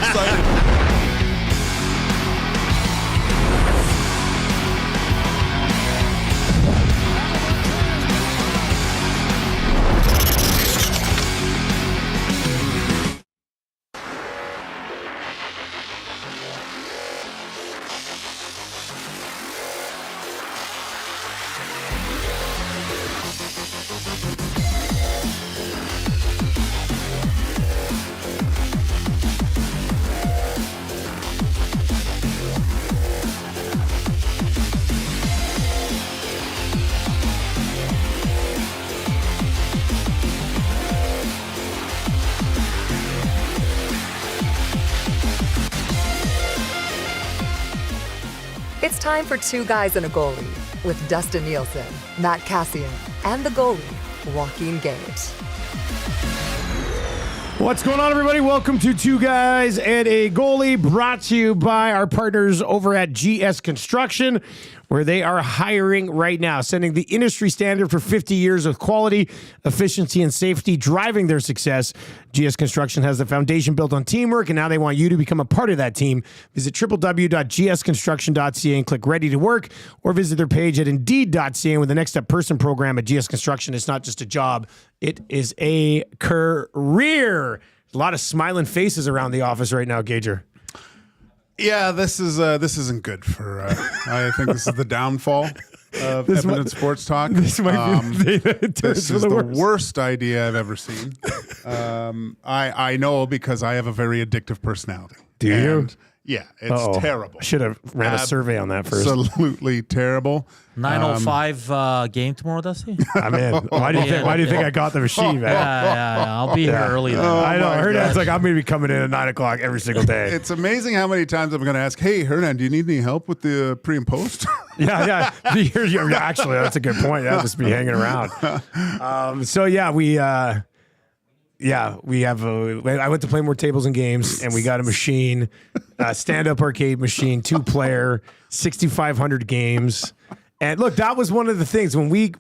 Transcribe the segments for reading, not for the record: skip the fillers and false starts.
excited. It's time for Two Guys and a Goalie with Dustin Nielson, Matt Kassian, and the goalie, Joaquin Gage. What's going on, everybody? Welcome to Two Guys and a Goalie, brought to you by our partners over at GS Construction, where they are hiring right now, setting the industry standard for 50 years of quality, efficiency, and safety, driving their success. GS Construction has the foundation built on teamwork, and now they want you to become a part of that team. Visit www.gsconstruction.ca and click Ready to Work, or visit their page at Indeed.ca. With the Next Step Person program at GS Construction, it's not just a job, it is a career. A lot of smiling faces around the office right now, Gager. Yeah, this isn't good for. I think this is the downfall of Edmonton Sports Talk. This might be the thing that this is the worst idea I've ever seen. I know because I have a very addictive personality. Do you? Yeah, it's terrible. I should have ran a survey on that first. Absolutely terrible. 9:05 game tomorrow, Dusty. I'm in. Why do you think I got the machine, man? Yeah. I'll be here early. Then. I know. Hernan's like, I'm going to be coming in at 9 o'clock every single day. It's amazing how many times I'm going to ask, hey, Hernan, do you need any help with the pre and post? Yeah. Actually, that's a good point. Yeah, just be hanging around. We have I went to play more tables and games, and we got a machine, stand-up arcade machine, 2-player, 6,500 games. And look, that was one of the things when we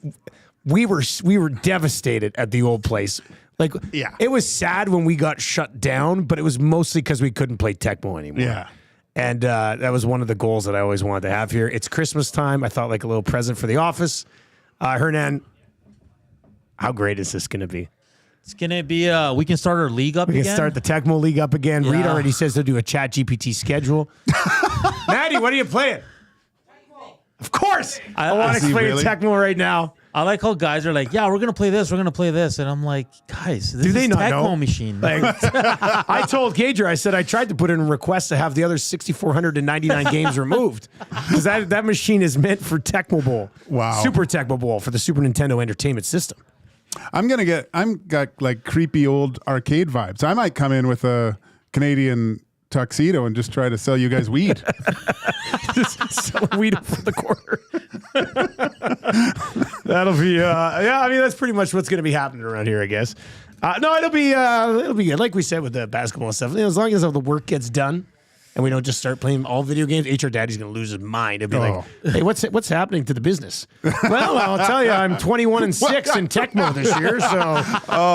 were devastated at the old place. Like, It was sad when we got shut down, but it was mostly because we couldn't play Tecmo anymore. Yeah. And that was one of the goals that I always wanted to have here. It's Christmas time. I thought like a little present for the office. Hernan, how great is this going to be? It's going to be, we can start our league up again. We can start the Tecmo League up again. Yeah. Reed already says they'll do a chat GPT schedule. Maddie, what are you playing? Tecmo. Of course. I want to explain Tecmo right now. I like how guys are like, yeah, we're going to play this. We're going to play this. And I'm like, guys, this is not Tecmo know? machine. Like, I told Gager, I said I tried to put in a request to have the other 6,499 games removed. Because that machine is meant for Tecmo Bowl. Wow. Super Tecmo Bowl for the Super Nintendo Entertainment System. I'm got like creepy old arcade vibes. I might come in with a Canadian tuxedo and just try to sell you guys weed. Just selling weed for the quarter. That'll be, that's pretty much what's going to be happening around here, I guess. No, it'll be good. Like we said with the basketball and stuff, as long as all the work gets done and we don't just start playing all video games, HR Daddy's going to lose his mind. He'll be like, hey, what's happening to the business? Well, I'll tell you, I'm 21-6 in Tecmo this year, so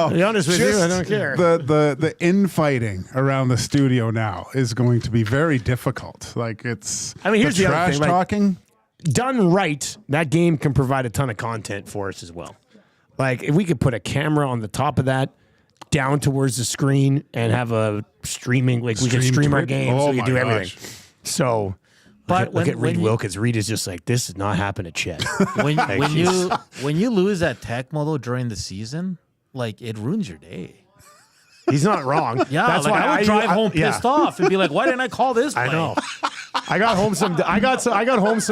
to be honest with you, I don't care. The infighting around the studio now is going to be very difficult. Like here's the trash other thing, talking. Done right, that game can provide a ton of content for us as well. Like if we could put a camera on the top of that, down towards the screen, and have a streaming, like we can stream our games, so we can do everything. So, but look at Reed Wilkins. Reed is just like, this is not happening, Chet. When you lose at Tecmo though during the season, like it ruins your day. He's not wrong. Yeah, that's why I would drive home pissed off and be like, why didn't I call this play? I know. I got home some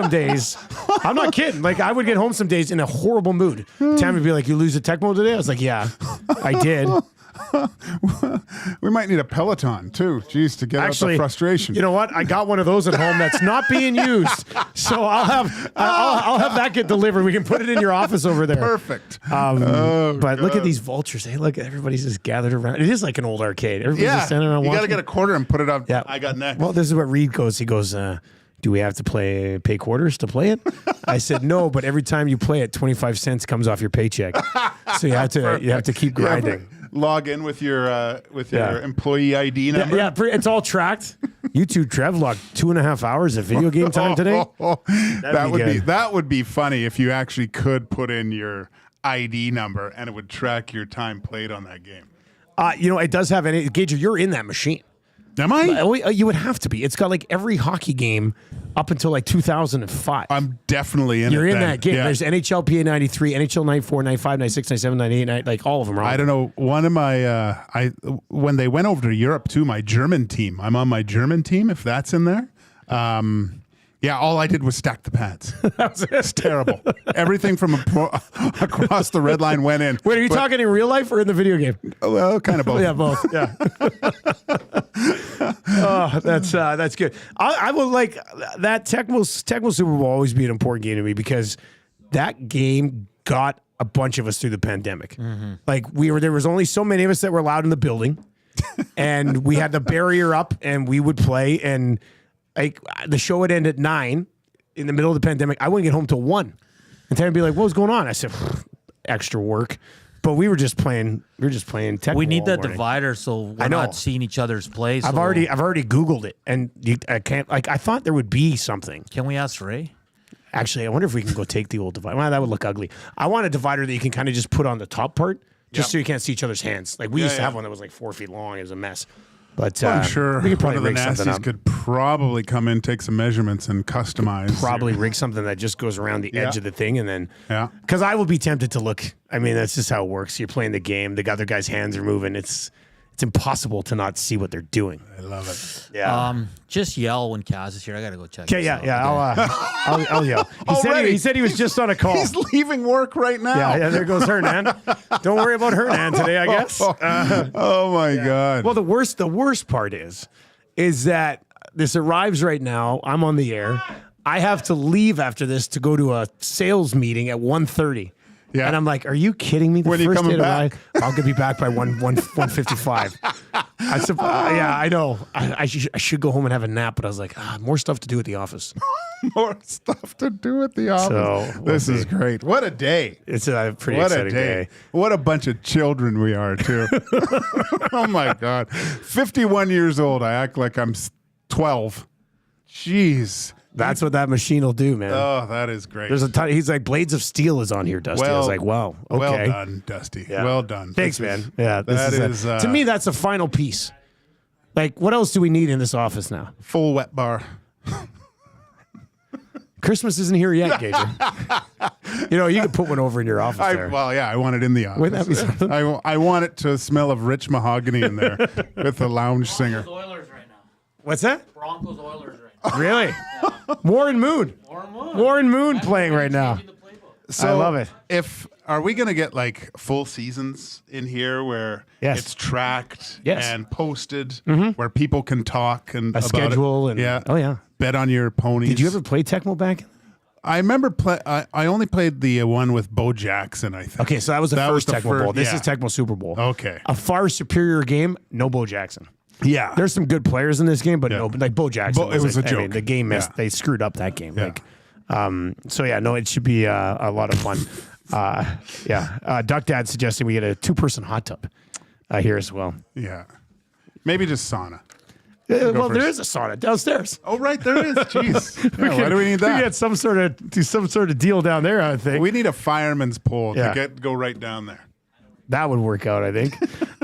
days. I'm not kidding. Like I would get home some days in a horrible mood. Tammy would be like, "You lose at Tecmo today?" I was like, "Yeah, I did." We might need a Peloton too. Jeez, to get out the frustration. You know what? I got one of those at home that's not being used, so I'll have that get delivered. We can put it in your office over there. Perfect. But look at these vultures. Hey, look, everybody's just gathered around. It is like an old arcade. Everybody's just standing around. You got to watching. get a quarter and put it up. Yeah. I got next. Well, this is what Reed goes. He goes, do we have to pay quarters to play it? I said no, but every time you play it, 25 cents comes off your paycheck. So you have to keep grinding. log in with your employee ID number. Yeah, it's all tracked. You two, Trev, logged 2.5 hours of video game time today. That would be funny if you actually could put in your ID number and it would track your time played on that game. It does have any. Gage, you're in that machine. Am I? You would have to be. It's got like every hockey game up until like 2005. I'm definitely in it. You're in then. that game. Yeah. There's NHL PA 93, NHL 94, 95, 96, 97, 98, like all of them are on. I don't know. One of my, when they went over to Europe too, my German team, I'm on my German team, if that's in there. All I did was stack the pads. It's terrible. Everything from across the red line went in. Wait, are you talking in real life or in the video game? Well, kind of both. Yeah, both. Yeah. Oh, that's good. I will like that Tecmo Super Bowl always be an important game to me because that game got a bunch of us through the pandemic. Mm-hmm. Like there was only so many of us that were allowed in the building, and we had the barrier up, and we would play. And like the show would end at 9 in the middle of the pandemic. I wouldn't get home till 1, and then I'd be like, "What was going on?" I said, "Extra work." But we were just playing. Tecmo. We need all the morning. divider so we're not seeing each other's plays. I've already Googled it, and I can't. Like, I thought there would be something. Can we ask Ray? Actually, I wonder if we can go take the old divider. Well, that would look ugly. I want a divider that you can kind of just put on the top part, just so you can't see each other's hands. Like we used to have one that was like 4 feet long. It was a mess. But I'm sure we could probably one of the rig something nasties up. could probably come in, take some measurements, and customize. Probably rig something that just goes around the edge of the thing, and then because I will be tempted to look. I mean, that's just how it works. You're playing the game. The other guy's hands are moving. It's impossible to not see what they're doing. I love it. Yeah. Just yell when Kass is here. I gotta go check. Okay. Yeah. I'll yell. He said he was just on a call. He's leaving work right now. Yeah. There goes Hernan. Don't worry about Hernan today, I guess. Oh my God. Well, the worst part is that this arrives right now. I'm on the air. I have to leave after this to go to a sales meeting at 1:30. Yeah. And I'm like, are you kidding me? When are you coming back? I'll be back by 1:55. I said, I know. I should go home and have a nap, but I was like, more stuff to do at the office. More stuff to do at the office. So, this is great. What a day. It's a pretty exciting day. What a bunch of children we are, too. Oh, my God. 51 years old. I act like I'm 12. Jeez. That's what that machine will do, man. Oh, that is great. There's a ton. He's like, Blades of Steel is on here, Dusty. I was like, wow. Okay. Well done, Dusty. Yeah. Well done. Thanks, man. Yeah. That is to me, that's a final piece. Like, what else do we need in this office now? Full wet bar. Christmas isn't here yet, Gager. You can put one over in your office there. I want it in the office. Wouldn't that be something? I want it to smell of rich mahogany in there with the lounge singer. Oilers right now. What's that? Broncos Oilers right now. Really? Warren Moon. Warren Moon playing right now. So I love it. Are we going to get like full seasons in here where it's tracked and posted, where people can talk and a schedule it? And bet on your ponies. Did you ever play Tecmo back? I remember I only played the one with Bo Jackson, I think. Okay, so that was the first Tecmo Bowl. This is Tecmo Super Bowl. Okay. A far superior game, no Bo Jackson. Yeah. There's some good players in this game, but no, like Bo Jackson. It was a joke. I mean, the game missed. They screwed up that game. Yeah. It should be a lot of fun. Duck Dad suggesting we get a 2-person hot tub here as well. Yeah. Maybe just sauna. There is a sauna downstairs. Oh, right, there is. Jeez. Why do we need that? We get some sort of deal down there, I think. We need a fireman's pole to go right down there. That would work out, I think.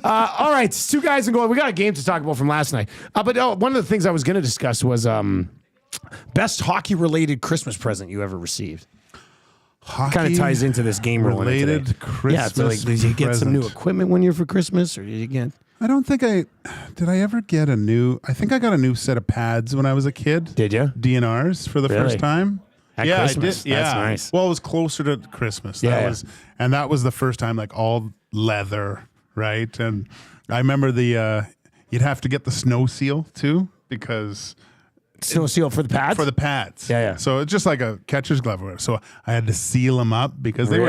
All right, it's Two Guys and Goal. We got a game to talk about from last night. But one of the things I was going to discuss was best hockey-related Christmas present you ever received. Kind of ties into this game related Christmas. Yeah, so like, did you get some new equipment one year for Christmas, or did you get? I don't think did I ever get a new. I think I got a new set of pads when I was a kid. Did you? DNRs for the first time. At Christmas? I did. Yeah, that's nice. Well, it was closer to Christmas. And that was the first time, like all leather, right? And I remember you'd have to get the snow seal too because. Snow seal for the pads? For the pads. Yeah. So it's just like a catcher's glove. Or whatever. So I had to seal them up because they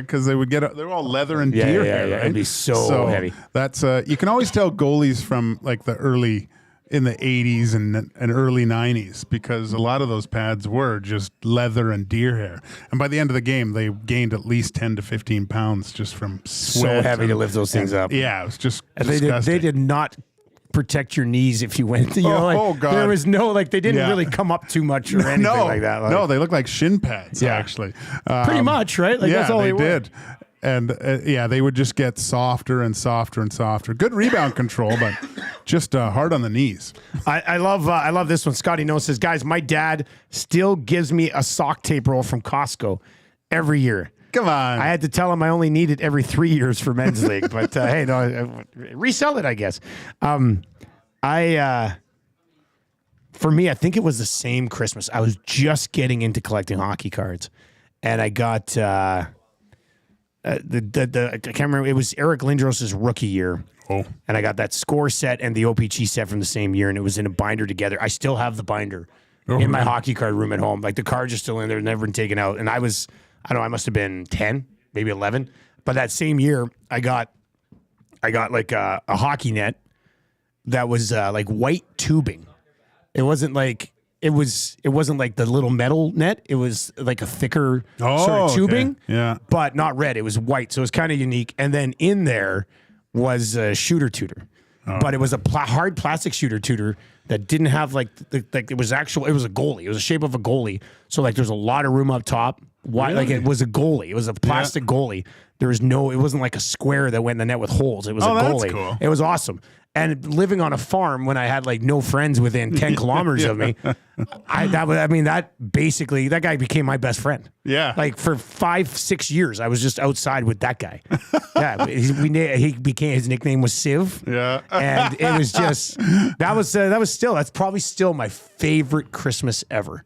because they would get, they're all leather and deer hair, right? It'd be so heavy. That's, you can always tell goalies from like the early in the 80s and early 90s, because a lot of those pads were just leather and deer hair. And by the end of the game, they gained at least 10 to 15 pounds just from sweat. So heavy to lift those things up. Yeah, it was just And disgusting. they did not protect your knees if you went. God. There was no, they didn't really come up too much or anything like that. No, they look like shin pads, actually. Pretty much, right? Like, that's all they were. did. And they would just get softer and softer and softer. Good rebound control, but just hard on the knees. I love this one. Scotty No says, guys, my dad still gives me a sock tape roll from Costco every year. Come on. I had to tell him I only need it every 3 years for men's league, but hey, no, resell it, I guess. For me, I think it was the same Christmas. I was just getting into collecting hockey cards, and I got I can't remember. It was Eric Lindros's rookie year. Oh. And I got that score set and the OPG set from the same year, and it was in a binder together. I still have the binder in my hockey card room at home. Like, the cards are still in there, never been taken out. And I must have been 10, maybe 11. But that same year, I got like a hockey net that was like white tubing. It wasn't like the little metal net. It was like a thicker sort of tubing, but not red. It was white, so it was kind of unique. And then in there was a shooter tutor, but it was a hard plastic shooter tutor that didn't have it was a goalie. It was the shape of a goalie, so like there's a lot of room up top. Why? Like, it was a goalie. It was a plastic goalie. There was it wasn't like a square that went in the net with holes. It was a goalie. That's cool. It was awesome. And living on a farm when I had like no friends within 10 kilometers of me, that guy became my best friend. Yeah. Like, for 5-6 years, I was just outside with that guy. Yeah. His nickname was Civ. Yeah. And it was just, that's probably still my favorite Christmas ever,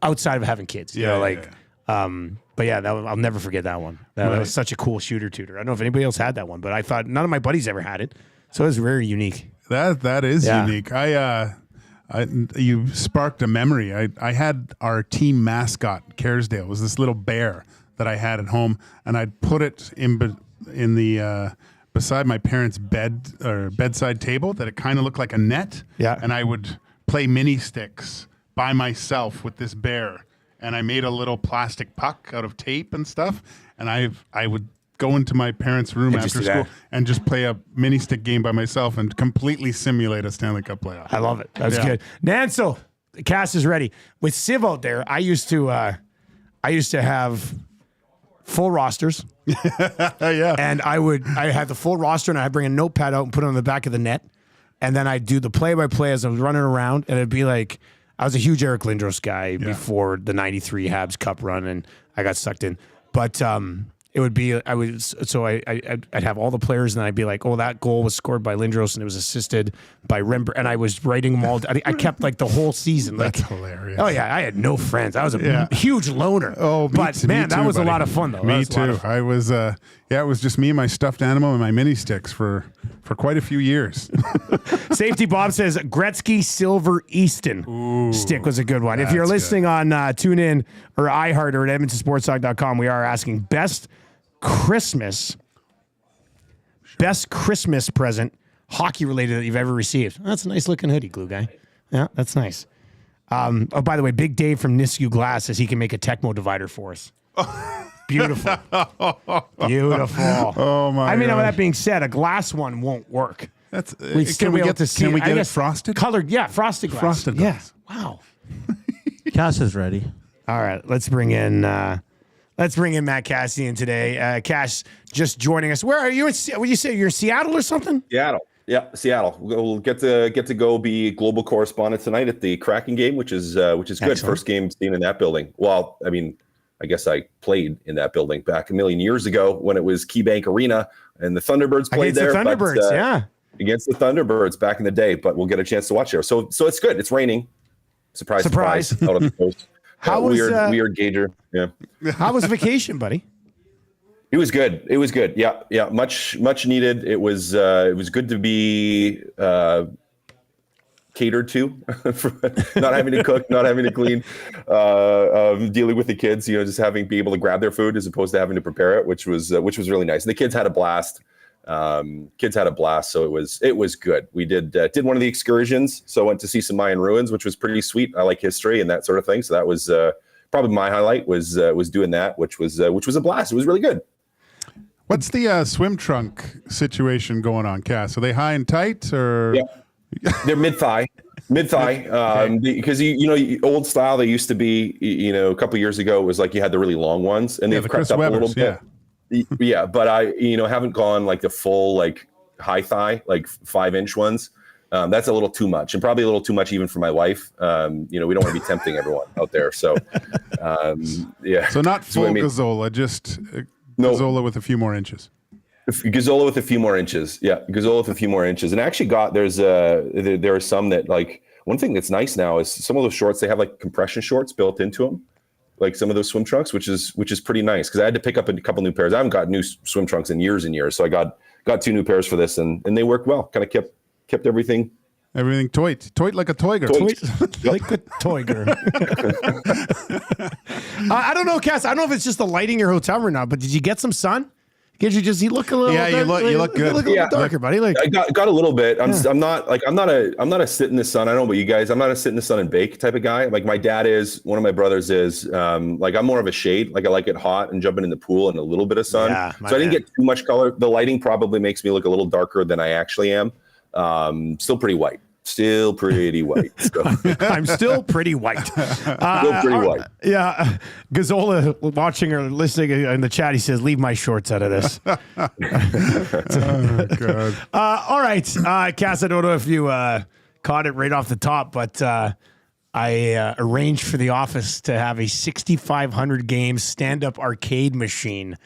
outside of having kids. But yeah, I'll never forget that one. That was such a cool shooter tutor. I don't know if anybody else had that one, but I thought none of my buddies ever had it. So it was very unique. That is unique. You sparked a memory. I had our team mascot, Kerrsdale. It was this little bear that I had at home, and I'd put it in the beside my parents' bedside table that it kind of looked like a net. Yeah. And I would play mini sticks by myself with this bear, and I made a little plastic puck out of tape and stuff, and I would go into my parents' room after school and just play a mini stick game by myself and completely simulate a Stanley Cup playoff. I love it. That was good. Nansel, Kass is ready. With Civ out there, I used to have full rosters. Yeah. And I had the full roster, and I'd bring a notepad out and put it on the back of the net. And then I'd do the play-by-play as I was running around, and it'd be like, I was a huge Eric Lindros guy before the 93 Habs Cup run, and I got sucked in. But it would be, I'd have all the players, and I'd be like, oh, that goal was scored by Lindros, and it was assisted by Rembrandt, and I was writing them all. I kept like the whole season. That's hilarious. Oh yeah, I had no friends. I was a huge loner. Oh, but that was buddy. A lot of fun though. Me too. I was, it was just me and my stuffed animal and my mini sticks for quite a few years. Safety Bob says Gretzky Silver Easton stick was a good one. If you're listening on TuneIn or iHeart or at EdmontonSportsTalk.com, we are asking best Christmas present hockey related that you've ever received. That's a nice looking hoodie, Glue Guy. Yeah, that's nice. By the way, Big Dave from Nisku Glass says he can make a Tecmo divider for us. Beautiful. Beautiful. Oh my! I mean, with that being said, a glass one won't work. That's can we get it frosted? Colored, frosted glass. Frosted glass. Yeah. Wow. Kass is ready. All right, let's bring in Matt Kassian today. Kass just joining us. Where are you? Would you say you're in Seattle or something? Seattle. Yeah, Seattle. We'll get to go be global correspondent tonight at the Kraken game, which is good. Excellent. First game seen in that building. Well, I mean, I guess I played in that building back a million years ago when it was KeyBank Arena and the Thunderbirds played against there. The Thunderbirds, against the Thunderbirds back in the day. But we'll get a chance to watch there. So it's good. It's raining. Surprise. Out on the coast. How was weird Gager? Yeah. How was vacation, buddy? It was good. Yeah. Much needed. It was good to be catered to, not having to cook, not having to clean, dealing with the kids, just be able to grab their food as opposed to having to prepare it, which was really nice. And the kids had a blast. Kids had a blast, so it was good. We did one of the excursions, so I went to see some Mayan ruins, which was pretty sweet. I like history and that sort of thing, so that was probably my highlight was doing that, which was a blast. It was really good. What's the swim trunk situation going on, Kass? Are they high and tight, or they're mid-thigh? Because old style, they used to be, a couple years ago, it was like you had the really long ones, and they've crept up a little bit. Yeah, but I haven't gone like the full like high thigh, like 5-inch ones. That's a little too much, and probably a little too much even for my wife. We don't want to be tempting everyone out there. So, So not full Gazzola, just Gazzola with a few more inches. Gazzola with a few more inches. Yeah, Gazzola with a few more inches. And I actually there are some that, like, one thing that's nice now is some of those shorts, they have like compression shorts built into them, like some of those swim trunks, which is pretty nice, because I had to pick up a couple new pairs. I haven't got new swim trunks in years and years, so I got 2 new pairs for this, and they worked well. Kind of kept everything toit like a toiger. Like a toiger. I don't know, Kass. I don't know if it's just the lighting in your hotel room or not, but did you get some sun? Did you look a little? Yeah, you look good. You look a little darker, buddy. Like, I got a little bit. I'm not a sit in the sun. I don't know about you guys. I'm not a sit in the sun and bake type of guy. Like my dad is. One of my brothers is. Like I'm more of a shade. Like I like it hot and jumping in the pool and a little bit of sun. Yeah, so I didn't get too much color. The lighting probably makes me look a little darker than I actually am. Still pretty white. So. I'm still pretty white. Yeah. Gazzola watching or listening in the chat, he says, leave my shorts out of this. Oh, God. All right. Kass, I don't know if you caught it right off the top, but I arranged for the office to have a 6,500 game stand-up arcade machine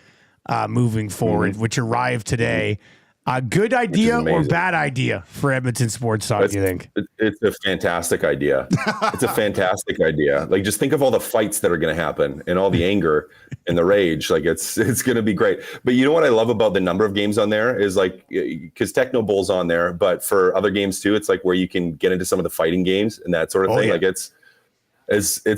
moving forward, which arrived today. Good idea or bad idea for Edmonton Sports Talk, do you think? It's a fantastic idea. It's a fantastic idea. Like, just think of all the fights that are going to happen and all the anger and the rage. Like, it's going to be great. But you know what I love about the number of games on there is, like, because Techno Bowl's on there, but for other games too, it's like where you can get into some of the fighting games and that sort of thing. Yeah. Like, it's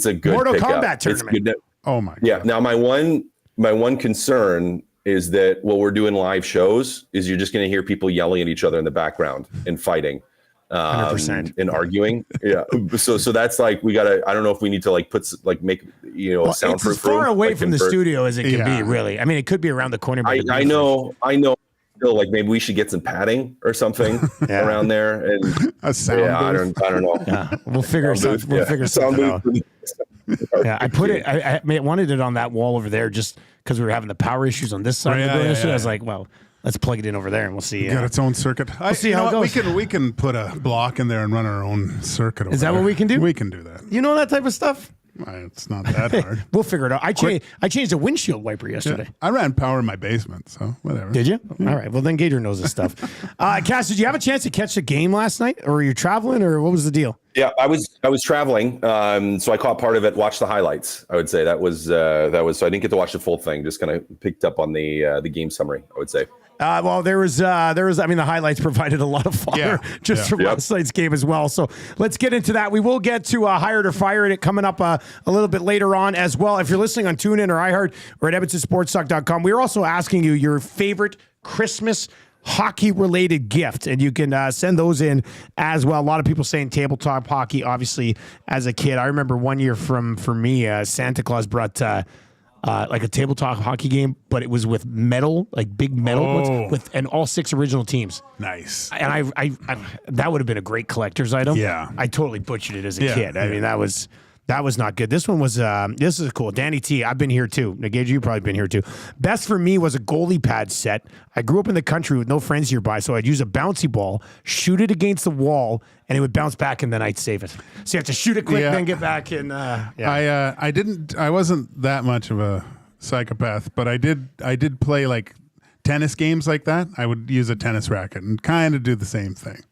a good Mortal pickup. Kombat tournament. Oh my God. Yeah. Now my one concern is that while we're doing live shows, is you're just going to hear people yelling at each other in the background and fighting, 100%. And arguing. Yeah. So that's like, we gotta. I don't know if we need to make a soundproof. It's as far away like from the studio as it can be. Really, I mean, it could be around the corner. But I know. Still, like, maybe we should get some padding or something around there. And a sound. Yeah, I don't know. Yeah, we'll figure something. We'll figure something out. Yeah, I put it. I wanted it on that wall over there just because we were having the power issues on this side of the building. I was like, well, let's plug it in over there and we'll see. Got its own circuit. We'll see how it goes. We can put a block in there and run our own circuit. Is that what we can do? We can do that. You know that type of stuff? It's not that hard. We'll figure it out. I changed a windshield wiper yesterday. Yeah, I ran power in my basement, so whatever. Did you? All right. Well, then Gator knows this stuff. Kass, did you have a chance to catch the game last night, or were you traveling, or what was the deal? Yeah, I was traveling, so I caught part of it. Watched the highlights. I would say that was. So I didn't get to watch the full thing. Just kind of picked up on the game summary, I would say. Well, there was. I mean, the highlights provided a lot of fodder from last night's game as well. So let's get into that. We will get to Hired or Fired it coming up a little bit later on as well. If you're listening on TuneIn or iHeart or at EdmontonSportsTalk.com, we're also asking you your favorite Christmas hockey-related gift, and you can send those in as well. A lot of people saying tabletop hockey. Obviously, as a kid, I remember one year for me, Santa Claus brought. Like a tabletop hockey game, but it was with metal, like big metal ones, and all 6 original teams. Nice. And I that would have been a great collector's item. Yeah. I totally butchered it as a kid. I mean, that was not good. This one was, this is cool. Danny T, I've been here too. Gage, you've probably been here too. Best for me was a goalie pad set. I grew up in the country with no friends nearby, so I'd use a bouncy ball, shoot it against the wall, and it would bounce back, and then I'd save it. So you have to shoot it quick, then get back. And I wasn't that much of a psychopath, but I did play like tennis games like that. I would use a tennis racket and kind of do the same thing.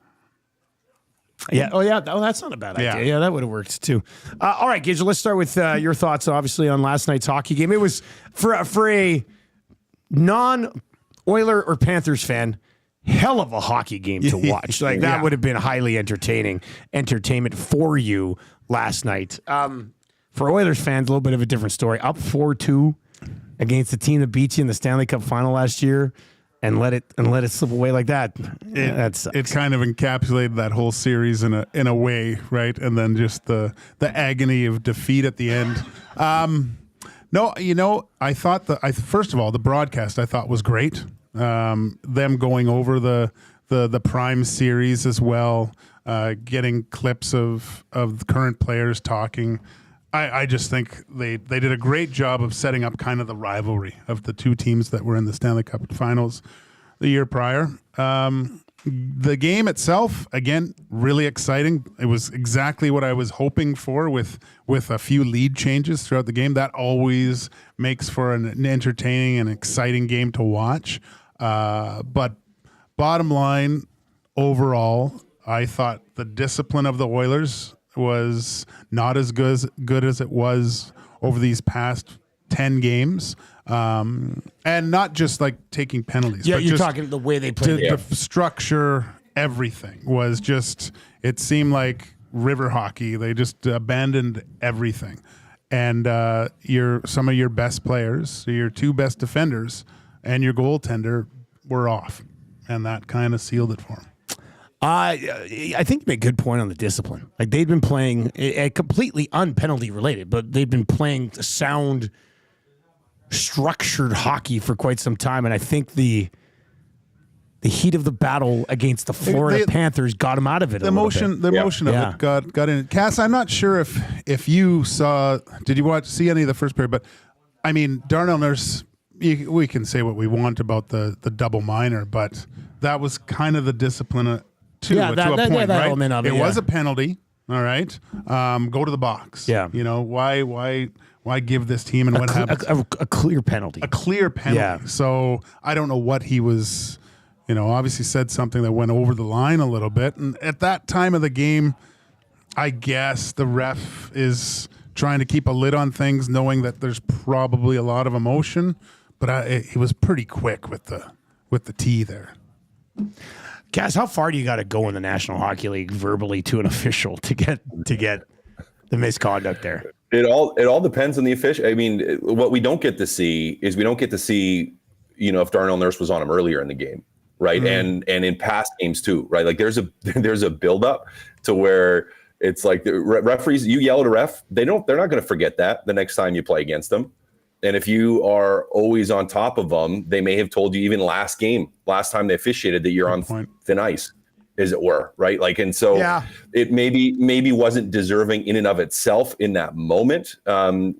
Yeah. Oh, yeah. Oh, that's not a bad idea. Yeah, that would have worked too. All right, Gage, let's start with your thoughts, obviously, on last night's hockey game. It was for a non-Oiler or Panthers fan, hell of a hockey game to watch. Like, that would have been highly entertainment for you last night. For Oilers fans, a little bit of a different story. Up 4-2 against the team that beat you in the Stanley Cup final last year. and let it slip away like that. It kind of encapsulated that whole series in a way, right? And then just the agony of defeat at the end. No, I thought first of all, the broadcast I thought was great. Them going over the Prime series as well, getting clips of current players talking. I just think they did a great job of setting up kind of the rivalry of the two teams that were in the Stanley Cup finals the year prior. The game itself, again, really exciting. It was exactly what I was hoping for with a few lead changes throughout the game. That always makes for an entertaining and exciting game to watch. But bottom line, overall, I thought the discipline of the Oilers was not as good as it was over these past 10 games. And not just like taking penalties. Yeah, but you're just talking the way they played. the structure, everything was just, it seemed like river hockey. They just abandoned everything. And some of your best players, your two best defenders and your goaltender were off. And that kind of sealed it for them. I think you made a good point on the discipline. Like they'd been playing completely unpenalty related, but they've been playing sound, structured hockey for quite some time. And I think the heat of the battle against the Florida Panthers got them out of it. The emotion of it got in. Kass, I'm not sure if you did you see any of the first period? But I mean, Darnell Nurse. We can say what we want about the double minor, but that was kind of the discipline. To a point, right? Element of it, was a penalty. All right, go to the box. Yeah, why give this team and what happens? A clear penalty. A clear penalty. Yeah. So I don't know what he was. Obviously said something that went over the line a little bit, and at that time of the game, I guess the ref is trying to keep a lid on things, knowing that there's probably a lot of emotion. But he was pretty quick with the T there. Guys, how far do you got to go in the National Hockey League verbally to an official to get the misconduct there? It all depends on the official. I mean, what we don't get to see is if Darnell Nurse was on him earlier in the game, right? Mm-hmm. And in past games too, right? Like there's a buildup to where it's like the referees. You yell at a ref, they're not going to forget that the next time you play against them. And if you are always on top of them, they may have told you even last time they officiated that you're on thin ice, as it were, right? Like, and so it maybe wasn't deserving in and of itself in that moment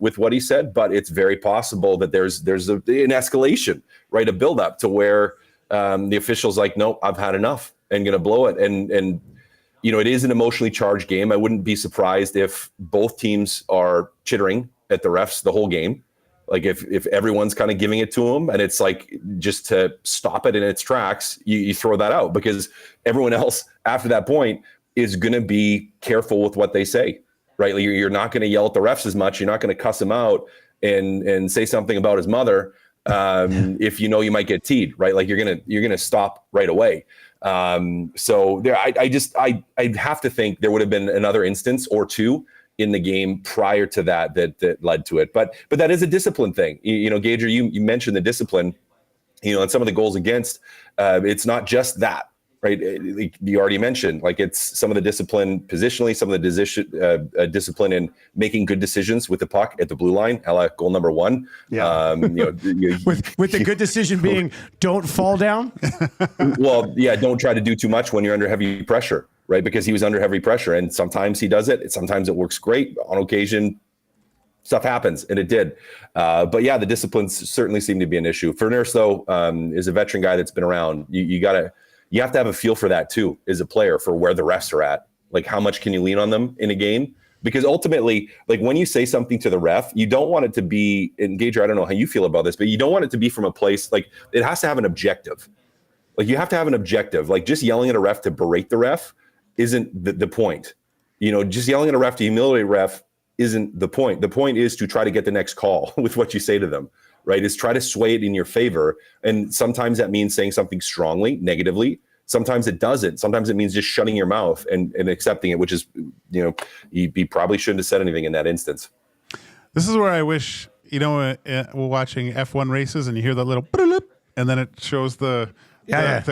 with what he said, but it's very possible that there's an escalation, right? A buildup to where the official's like, nope, I've had enough and going to blow it. And it is an emotionally charged game. I wouldn't be surprised if both teams are chittering at the refs the whole game. Like if everyone's kind of giving it to them and it's like just to stop it in its tracks, you throw that out because everyone else after that point is going to be careful with what they say, right? Like you're not going to yell at the refs as much. You're not going to cuss him out and say something about his mother if you might get teed, right? Like you're gonna stop right away. So there, I have to think there would have been another instance or two in the game prior to that led to it. But that is a discipline thing. Gager, you mentioned the discipline, and some of the goals against, it's not just that, right? Like you already mentioned, like it's some of the discipline positionally, some of the discipline in making good decisions with the puck at the blue line, goal number 1. Yeah. With the good decision being don't fall down. Well, yeah, don't try to do too much when you're under heavy pressure. Right, because he was under heavy pressure, and sometimes he does it. Sometimes it works great. On occasion, stuff happens, and it did. But yeah, the disciplines certainly seem to be an issue. For Nurse, though, is a veteran guy that's been around. You have to have a feel for that too, as a player, for where the refs are at. Like, how much can you lean on them in a game? Because ultimately, like when you say something to the ref, you don't want it to be. And Gager, I don't know how you feel about this, but you don't want it to be from a place like it has to have an objective. Like you have to have an objective. Like just yelling at a ref to berate the ref isn't the point. Just yelling at a ref to humiliate a ref isn't the point. The point is to try to get the next call with what you say to them, right? Is try to sway it in your favor. And sometimes that means saying something strongly, negatively. Sometimes it doesn't. Sometimes it means just shutting your mouth and accepting it, which is, you probably shouldn't have said anything in that instance. This is where I wish, we're watching F1 races and you hear that little and then it shows the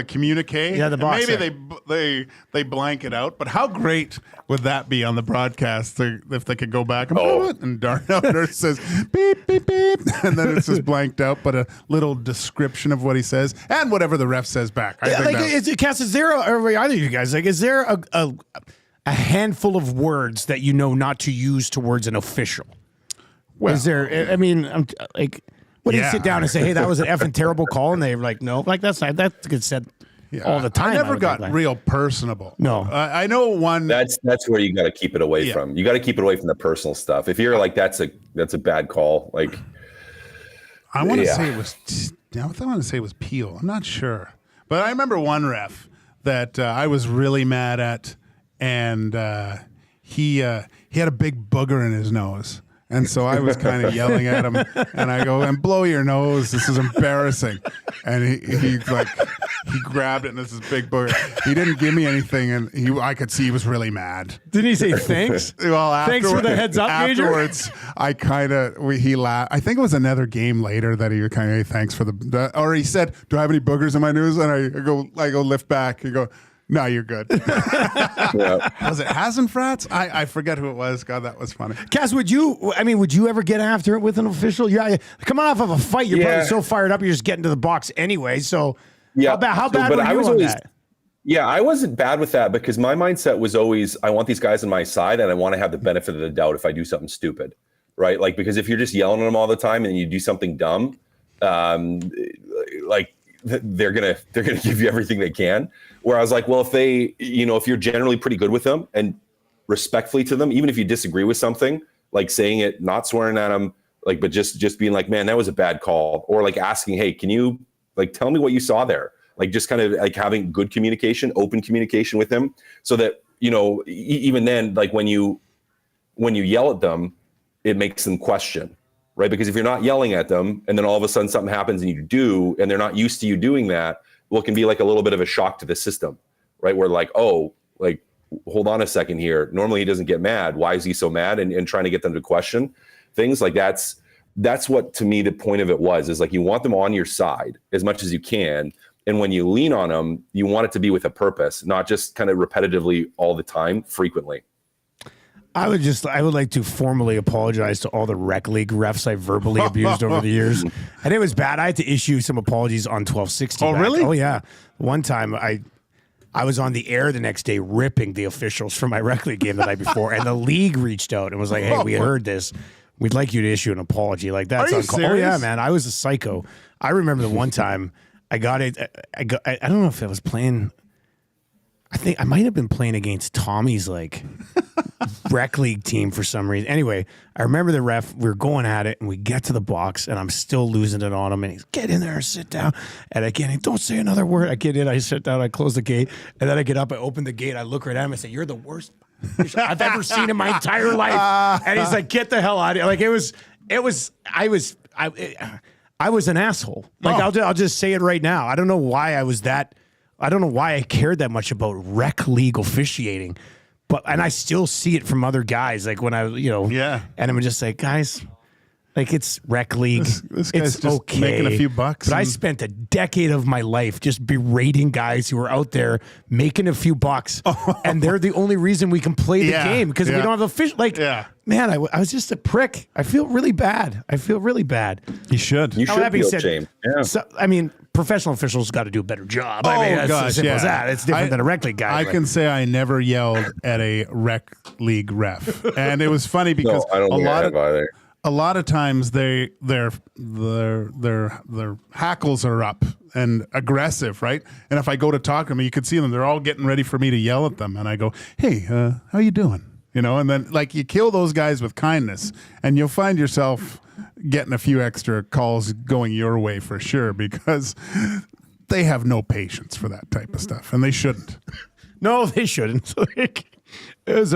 communique. Yeah, the box. Maybe they blank it out. But how great would that be on the broadcast if they could go back and Darnell says beep beep beep, and then it's just blanked out, but a little description of what he says and whatever the ref says back. Kass, is there either of you guys is there a handful of words that you know not to use towards an official? Well, is there? I mean, I'm like. What do you sit down and say, hey, that was an effing terrible call? And they're like, no, like that's good said all the time. I never got real personable. No. I know one. That's where you got to keep it away from. You got to keep it away from the personal stuff. If you're like, that's a bad call. Like, I want to say it was, I want to say it was Peel. I'm not sure. But I remember one ref that I was really mad at, and he had a big booger in his nose. And so I was kind of yelling at him, and I go, and blow your nose. This is embarrassing. And he grabbed it, and this is big booger. He didn't give me anything, and I could see he was really mad. Didn't he say thanks? Well, thanks for the heads up, afterwards, Major? He laughed. I think it was another game later that he kind of, hey, thanks for or he said, do I have any boogers in my nose? And I go lift back. You go, no, you're good. Was it Hasenfratz? I forget who it was. God, that was funny. Kass, would you ever get after it with an official? Yeah, coming off of a fight, you're probably so fired up, you're just getting to the box anyway. So how bad were you on that? Yeah, I wasn't bad with that because my mindset was always, I want these guys on my side and I want to have the benefit of the doubt if I do something stupid, right? Like, because if you're just yelling at them all the time and you do something dumb, like they're gonna give you everything they can. Where I was like, well, if you're generally pretty good with them and respectfully to them, even if you disagree with something, like saying it, not swearing at them, like, but just being like, man, that was a bad call, or like asking, hey, can you like tell me what you saw there? Like, just kind of like having good communication, open communication with them, so that even then, like when you yell at them, it makes them question. Right? Because if you're not yelling at them and then all of a sudden something happens and you do, and they're not used to you doing that, well, it can be like a little bit of a shock to the system, right? Where like, oh, like, hold on a second here. Normally he doesn't get mad. Why is he so mad? And trying to get them to question things like that's what, to me, the point of it is like, you want them on your side as much as you can. And when you lean on them, you want it to be with a purpose, not just kind of repetitively all the time, frequently. I would like to formally apologize to all the rec league refs I verbally abused over the years. And it was bad. I had to issue some apologies on 1260. Oh, really? Oh, yeah. One time I was on the air the next day ripping the officials from my rec league game the night before, and the league reached out and was like, hey, we heard this. We'd like you to issue an apology. Like, that's Are you serious? Oh, yeah, man. I was a psycho. I remember the one time I got it. I don't know if I was playing. I think I might have been playing against Tommy's like rec league team for some reason. Anyway, I remember the ref, we were going at it and we get to the box and I'm still losing it on him and he's, get in there and sit down. And I get in, don't say another word. I get in, I sit down, I close the gate, and then I get up, I open the gate, I look right at him and say, you're the worst I've ever seen in my entire life. And he's like, get the hell out of here. Like I was an asshole. Like I'll just say it right now. I don't know why I cared that much about rec league officiating, and I still see it from other guys. Like when and I'm just like, guys, like it's rec league. This guy's it's just okay, making a few bucks. But I spent a decade of my life just berating guys who are out there making a few bucks, and they're the only reason we can play the game because we don't have official. Like, man, I was just a prick. I feel really bad. You should. You should feel shame. Yeah. So, I mean, professional officials got to do a better job. I mean, that's as simple as that. It's different than a rec league guy. I can say I never yelled at a rec league ref, and it was funny because I don't think I have either. A lot of times their hackles are up and aggressive, right? And if I go to talk to them, you can see them; they're all getting ready for me to yell at them, and I go, "Hey, how you doing?" And then like you kill those guys with kindness, and you'll find yourself getting a few extra calls going your way for sure because they have no patience for that type of stuff, and they shouldn't. No, they shouldn't. It was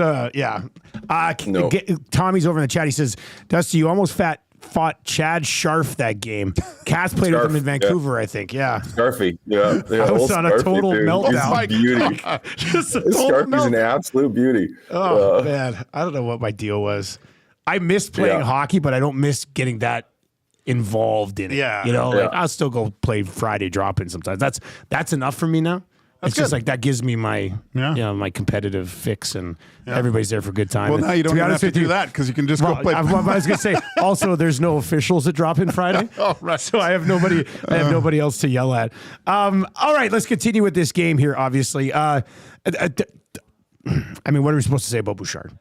Tommy's over in the chat. He says, Dusty, you almost fought Chad Scharf that game. Kass played with him in Vancouver, I think. Yeah. Scarfy. Yeah. I was on a total meltdown. He's a beauty. Scarfy's an absolute beauty. Oh, man. I don't know what my deal was. I missed playing hockey, but I don't miss getting that involved in it. Yeah. Like I'll still go play Friday drop-in sometimes. That's enough for me now. It's just like that gives me my my competitive fix, and everybody's there for a good time. Well, now you don't have to do that because you can just go play. I was going to say, also, there's no officials at Drop-In Friday. Oh, right. So I have nobody else to yell at. All right, let's continue with this game here, obviously. I mean, what are we supposed to say about Bouchard?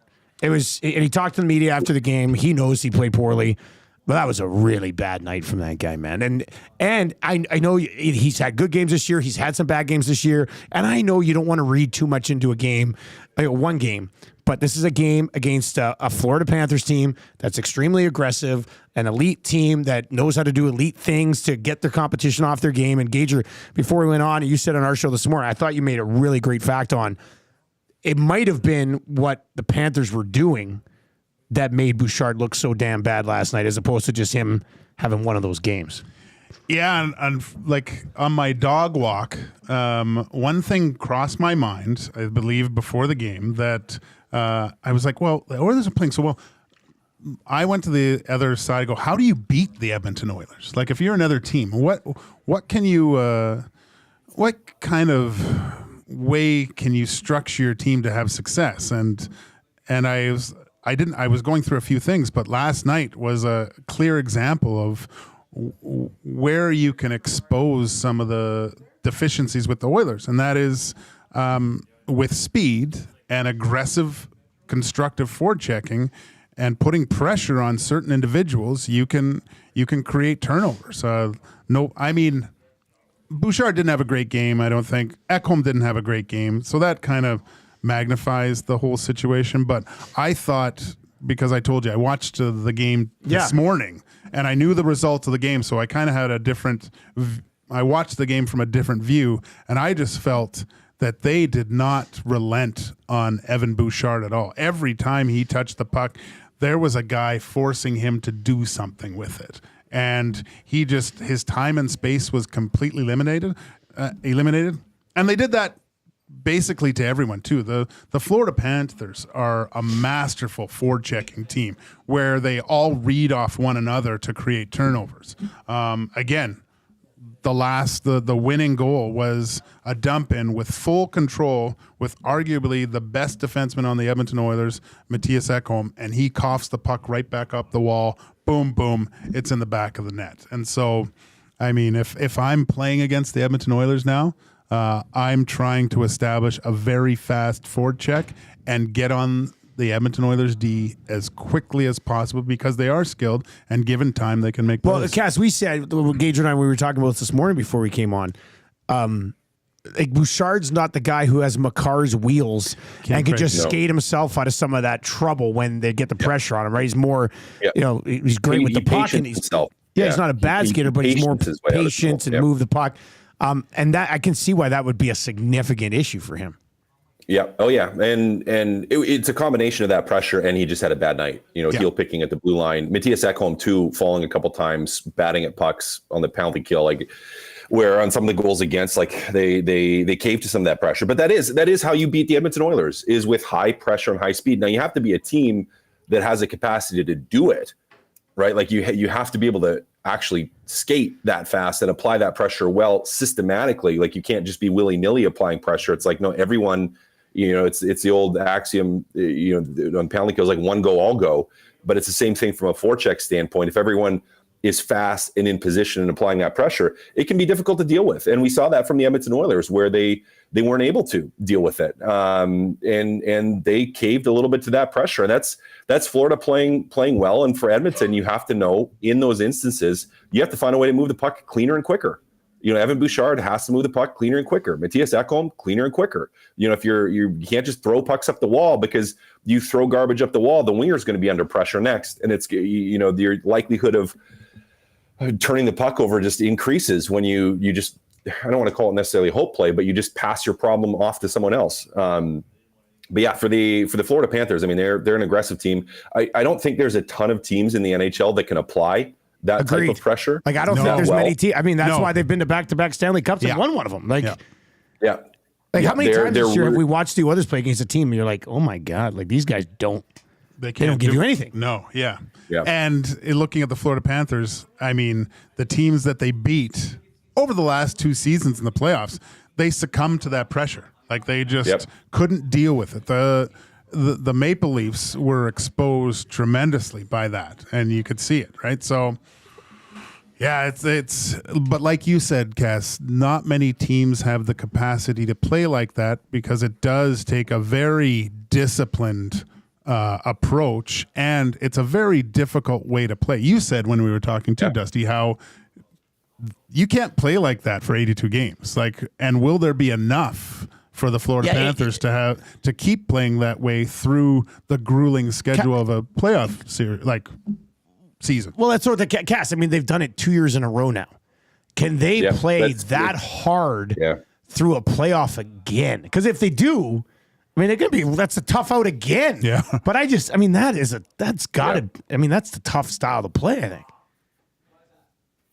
And he talked to the media after the game. He knows he played poorly. But that was a really bad night from that guy, man. And I know he's had good games this year. He's had some bad games this year. And I know you don't want to read too much into one game. But this is a game against a Florida Panthers team that's extremely aggressive, an elite team that knows how to do elite things to get their competition off their game. And Gager, before we went on, and you said on our show this morning, I thought you made a really great fact on it might have been what the Panthers were doing that made Bouchard look so damn bad last night, as opposed to just him having one of those games. Yeah, and like on my dog walk, one thing crossed my mind, I believe, before the game that I was like, well, the Oilers are playing so well. I went to the other side and go, how do you beat the Edmonton Oilers? Like, if you're another team, what can you, what kind of way can you structure your team to have success? And I was going through a few things, but last night was a clear example of where you can expose some of the deficiencies with the Oilers, and that is with speed and aggressive, constructive forechecking and putting pressure on certain individuals. You can create turnovers. Bouchard didn't have a great game, I don't think. Ekholm didn't have a great game, so that kind of magnifies the whole situation. But I thought, because I told you I watched the game this morning and I knew the results of the game, so I kind of had I watched the game from a different view, and I just felt that they did not relent on Evan Bouchard at all. Every time he touched the puck, there was a guy forcing him to do something with it, and his time and space was completely eliminated, and they did that basically to everyone too. The Florida Panthers are a masterful forechecking team where they all read off one another to create turnovers. Again, the winning goal was a dump in with full control with arguably the best defenseman on the Edmonton Oilers, Matthias Ekholm, and he coughs the puck right back up the wall. Boom, boom, it's in the back of the net. And so, I mean, if I'm playing against the Edmonton Oilers now, I'm trying to establish a very fast forecheck and get on the Edmonton Oilers D as quickly as possible because they are skilled, and given time, they can make plays. Well, Kass, we said, Gage and I, we were talking about this morning before we came on. Bouchard's not the guy who has Makar's wheels and can just skate himself out of some of that trouble when they get the pressure on him, right? He's more, he's great with the puck. And he's not a bad skater, but he's more patient and move the puck. And that I can see why that would be a significant issue for him. Yeah. Oh, yeah. And it's a combination of that pressure, and he just had a bad night. Heel picking at the blue line. Matthias Ekholm too, falling a couple times, batting at pucks on the penalty kill, like where on some of the goals against, like they cave to some of that pressure. But that is how you beat the Edmonton Oilers, is with high pressure and high speed. Now you have to be a team that has a capacity to do it, right? Like you have to be able to actually skate that fast and apply that pressure well systematically. Like you can't just be willy-nilly applying pressure. It's like, no, everyone, it's the old axiom, on penalty kills, like one go, all go. But it's the same thing from a forecheck standpoint. If everyone is fast and in position and applying that pressure, it can be difficult to deal with. And we saw that from the Edmonton Oilers, where they weren't able to deal with it. And they caved a little bit to that pressure. And that's Florida playing well. And for Edmonton, you have to know in those instances, you have to find a way to move the puck cleaner and quicker. Evan Bouchard has to move the puck cleaner and quicker. Matthias Ekholm, cleaner and quicker. If you can't just throw pucks up the wall, because you throw garbage up the wall, the winger's going to be under pressure next. And it's, your likelihood of turning the puck over just increases when you just, I don't want to call it necessarily a hope play, but you just pass your problem off to someone else. But yeah, for the Florida Panthers, I mean, they're an aggressive team. I don't think there's a ton of teams in the NHL that can apply that type of pressure. Like, I don't think there's many teams. I mean, that's why they've been to back-to-back Stanley Cups and won one of them. Like, Like, how many times this year have we watched the others play against a team and you're like, oh my God, like these guys don't They don't give you anything. No, yeah. Yeah. And looking at the Florida Panthers, I mean, the teams that they beat over the last 2 seasons in the playoffs, they succumbed to that pressure. Like they just couldn't deal with it. The Maple Leafs were exposed tremendously by that, and you could see it, right? So, yeah, it's. But like you said, Kass, not many teams have the capacity to play like that because it does take a very disciplined approach, and it's a very difficult way to play. You said when we were talking to Dusty how you can't play like that for 82 games. Like, and will there be enough for the Florida Panthers to keep playing that way through the grueling schedule of a playoff series, like season? Well, that's sort of the Kass. I mean, they've done it 2 years in a row now. Can they play that hard through a playoff again? Because if they do, I mean, that's a tough out again. Yeah. But that's the tough style to play, I think.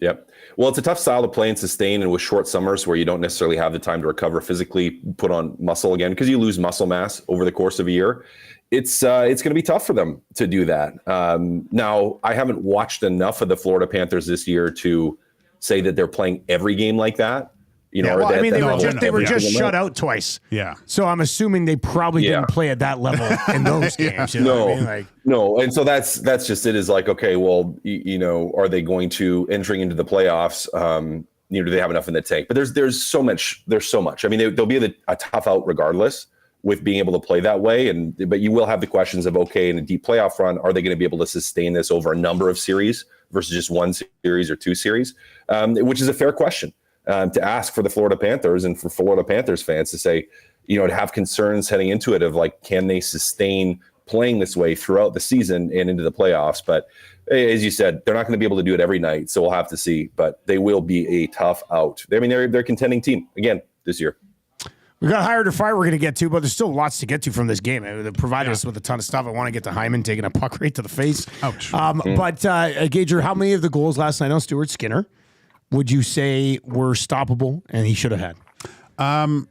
Yep. Well, it's a tough style to play and sustain, and with short summers where you don't necessarily have the time to recover physically, put on muscle again, because you lose muscle mass over the course of a year. It's going to be tough for them to do that. Now, I haven't watched enough of the Florida Panthers this year to say that they're playing every game like that. You know, they were just shut out twice. Yeah. So I'm assuming they probably didn't play at that level in those games. You know what I mean? No. And so that's just it, is like, okay, well, are they going to entering into the playoffs? Do they have enough in the tank? But there's so much. I mean, they'll be a tough out regardless with being able to play that way. But you will have the questions of, okay, in a deep playoff run, are they going to be able to sustain this over a number of series versus just one series or 2 series? Which is a fair question. To ask for the Florida Panthers and for Florida Panthers fans to say, to have concerns heading into it of like, can they sustain playing this way throughout the season and into the playoffs? But as you said, they're not going to be able to do it every night. So we'll have to see, but they will be a tough out. I mean, they're a contending team again this year. We got hired or fired we're going to get to, but there's still lots to get to from this game. They provided us with a ton of stuff. I want to get to Hyman taking a puck right to the face. Ouch. But Gager, how many of the goals last night on Stuart Skinner would you say were stoppable and he should have had? I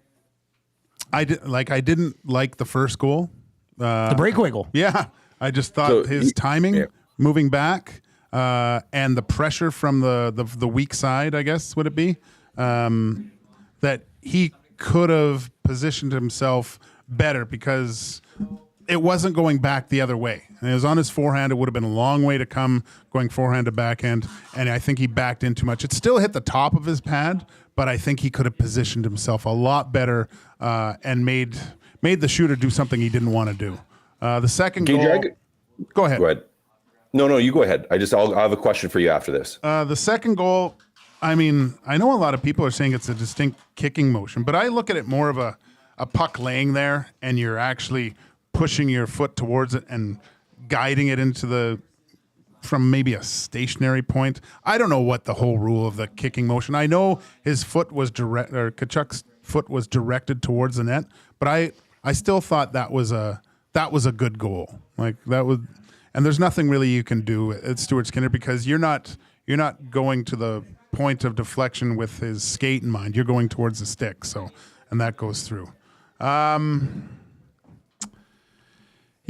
didn't like the first goal. The breakaway goal. Yeah. I just thought his timing moving back and the pressure from the weak side, I guess, would it be? That he could have positioned himself better because it wasn't going back the other way. And it was on his forehand. It would have been a long way to come going forehand to backhand. And I think he backed in too much. It still hit the top of his pad, but I think he could have positioned himself a lot better and made the shooter do something he didn't want to do. The second goal. Go ahead. Go ahead. No, you go ahead. I have a question for you after this. The second goal, I mean, I know a lot of people are saying it's a distinct kicking motion, but I look at it more of a puck laying there and you're actually pushing your foot towards it and guiding it from maybe a stationary point. I don't know what the whole rule of the kicking motion. I know his foot was Tkachuk's foot was directed towards the net, but I still thought that was a good goal. Like that was, and there's nothing really you can do at Stuart Skinner because you're not going to the point of deflection with his skate in mind. You're going towards the stick. So, and that goes through.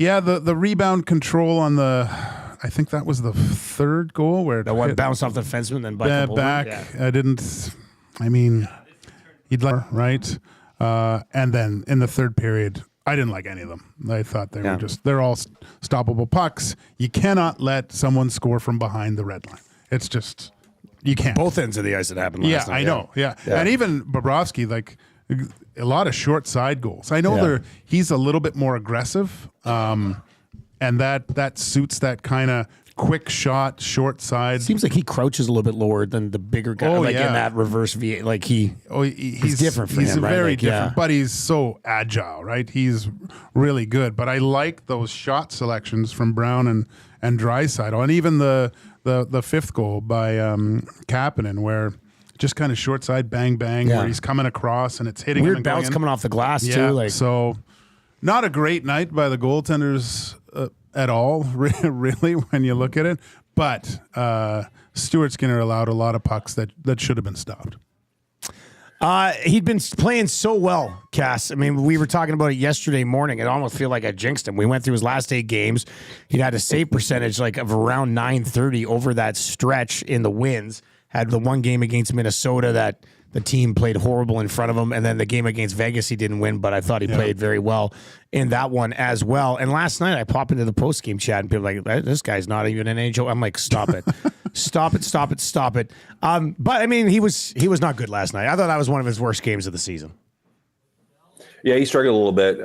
Yeah, the rebound control on I think that was the third goal where that one bounced off the defenseman then back. Yeah. He'd like right, and then in the third period, I didn't like any of them. I thought they're all stoppable pucks. You cannot let someone score from behind the red line. It's just you can't. Both ends of the ice that happened last night. I know. Yeah, and even Bobrovsky, like a lot of short side goals. I know he's a little bit more aggressive, and that suits that kind of quick shot, short side. Seems like he crouches a little bit lower than the bigger guy. In that reverse V, like he's different for him. He's very different, Yeah. but he's so agile, right? He's really good. But I like those shot selections from Brown and Draisaitl, and even the fifth goal by Kapanen, where just kind of short side bang bang, where he's coming across and it's hitting him. Weird bounce coming off the glass too. So not a great night by the goaltenders at all, really, when you look at it. But Stuart Skinner allowed a lot of pucks that should have been stopped. He'd been playing so well, Kass. I mean, we were talking about it yesterday morning. It almost feel like I jinxed him. We went through his last 8 games. He'd had a save percentage like of around .930 over that stretch in the wins. Had the one game against Minnesota that the team played horrible in front of him, and then the game against Vegas he didn't win, but I thought he played very well in that one as well. And last night I pop into the post-game chat and people are like, this guy's not even an NHL. I'm like, stop it. Stop it. But I mean, he was not good last night. I thought that was one of his worst games of the season. Yeah, he struggled a little bit.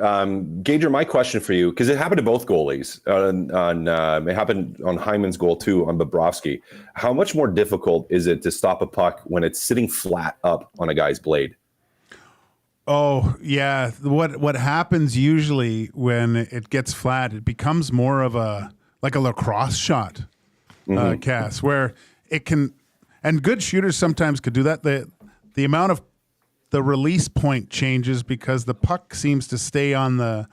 Gager, my question for you, because it happened to both goalies. It happened on Hyman's goal too, on Bobrovsky. How much more difficult is it to stop a puck when it's sitting flat up on a guy's blade? Oh, yeah. What happens usually when it gets flat, it becomes more of a lacrosse shot, Kass, where it can, and good shooters sometimes could do that. The amount of the release point changes because the puck seems to stay on the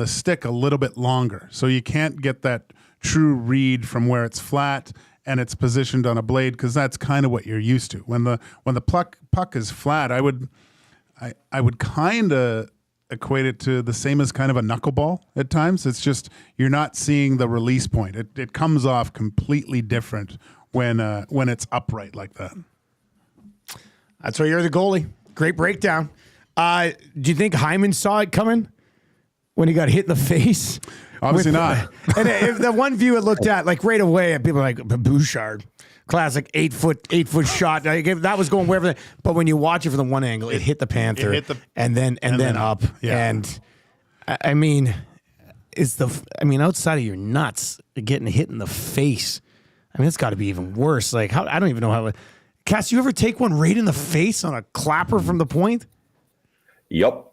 stick a little bit longer. So you can't get that true read from where it's flat and it's positioned on a blade, because that's kind of what you're used to. When the puck is flat, I would kind of equate it to the same as kind of a knuckleball at times. It's just you're not seeing the release point. It comes off completely different when it's upright like that. That's why you're the goalie. Great breakdown. Do you think Hyman saw it coming when he got hit in the face? Obviously not. And if the one view it looked at, like right away, people are like, Bouchard, classic 8 foot shot. That was going wherever. But when you watch it from the one angle, it hit the Panther and then up. Yeah. And I mean, outside of your nuts, getting hit in the face, I mean, it's got to be even worse. Like, I don't even know how. Kass, you ever take one right in the face on a clapper from the point? Yep.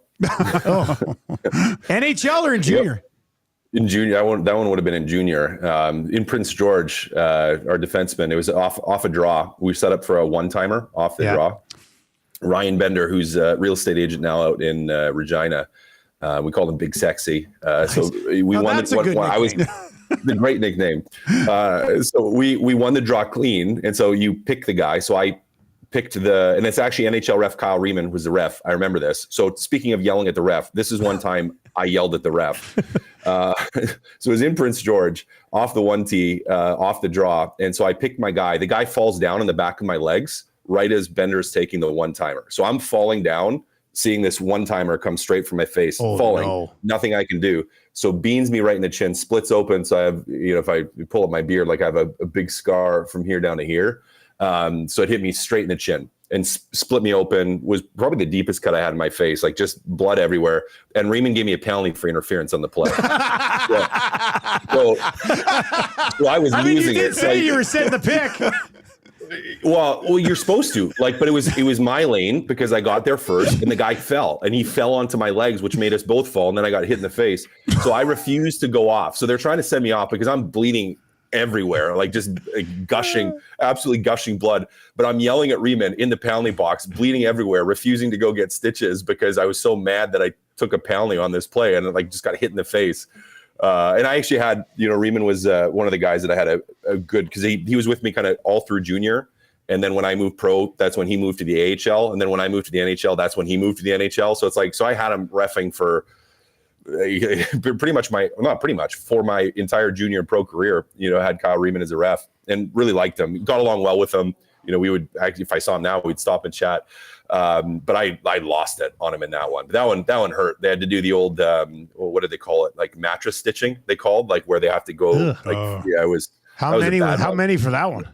NHL or in junior? Yep. In junior, that one would have been in junior. In Prince George, our defenseman, it was off a draw. We set up for a one-timer off the draw. Ryan Bender, who's a real estate agent now out in Regina, we called him Big Sexy. So we won the great nickname. So we won the draw clean, and so you pick the guy. So I picked and it's actually NHL ref Kyle Riemann was the ref. I remember this. So speaking of yelling at the ref, this is one time I yelled at the ref. So it was in Prince George, off the 1T, off the draw, and so I picked my guy. The guy falls down in the back of my legs right as Bender's taking the one-timer. So I'm falling down, seeing this one-timer come straight from my face, falling. No. Nothing I can do. So beans me right in the chin, splits open. So I have, if I pull up my beard, like I have a big scar from here down to here. So it hit me straight in the chin and split me open. Was probably the deepest cut I had in my face, like just blood everywhere. And Riemann gave me a penalty for interference on the play. So I was losing it. You did say you were setting the pick. Well, you're supposed to, but it was my lane because I got there first, and the guy fell, and he fell onto my legs, which made us both fall, and then I got hit in the face. So I refused to go off. So they're trying to send me off because I'm bleeding everywhere, absolutely gushing blood. But I'm yelling at Riemann in the penalty box, bleeding everywhere, refusing to go get stitches because I was so mad that I took a penalty on this play and just got hit in the face. And I actually had, Riemann was one of the guys that I had a good, because he was with me kind of all through junior. And then when I moved pro, that's when he moved to the AHL. And then when I moved to the NHL, that's when he moved to the NHL. So it's so I had him reffing for for my entire junior pro career. I had Kyle Riemann as a ref and really liked him. Got along well with him. We would actually, if I saw him now, we'd stop and chat. But I lost it on him in that one. That one hurt. They had to do the old what did they call it? Like mattress stitching. They called where they have to go. It was. How many for that one?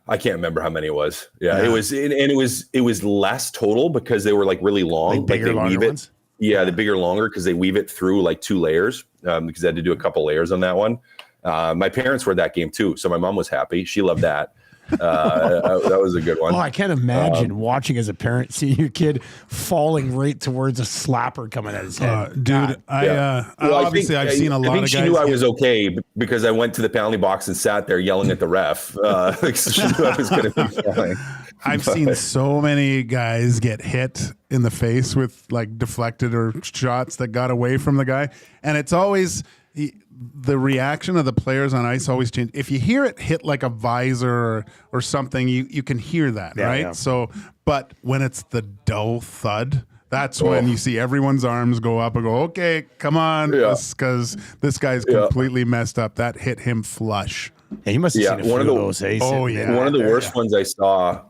I can't remember how many it was. Yeah. It was, and it was less total because they were really long, bigger, longer ones. Yeah, the bigger, longer, because they weave it through 2 layers because they had to do a couple layers on that one. My parents were at that game too, so my mom was happy. She loved that. That was a good one. Oh, I can't imagine watching as a parent, seeing your kid falling right towards a slapper coming at his head. Dude, I've seen a lot of guys. She knew I was okay because I went to the penalty box and sat there yelling at the ref. She knew I was going to be fine. I've seen so many guys get hit in the face with deflected or shots that got away from the guy. And it's always the reaction of the players on ice always change. If you hear it hit like a visor or something, you can hear that, right? Yeah. So, but when it's the dull thud, that's when you see everyone's arms go up and go, okay, come on, because this guy's completely messed up. That hit him flush. Yeah, you must have seen a few of those. One of the worst ones I saw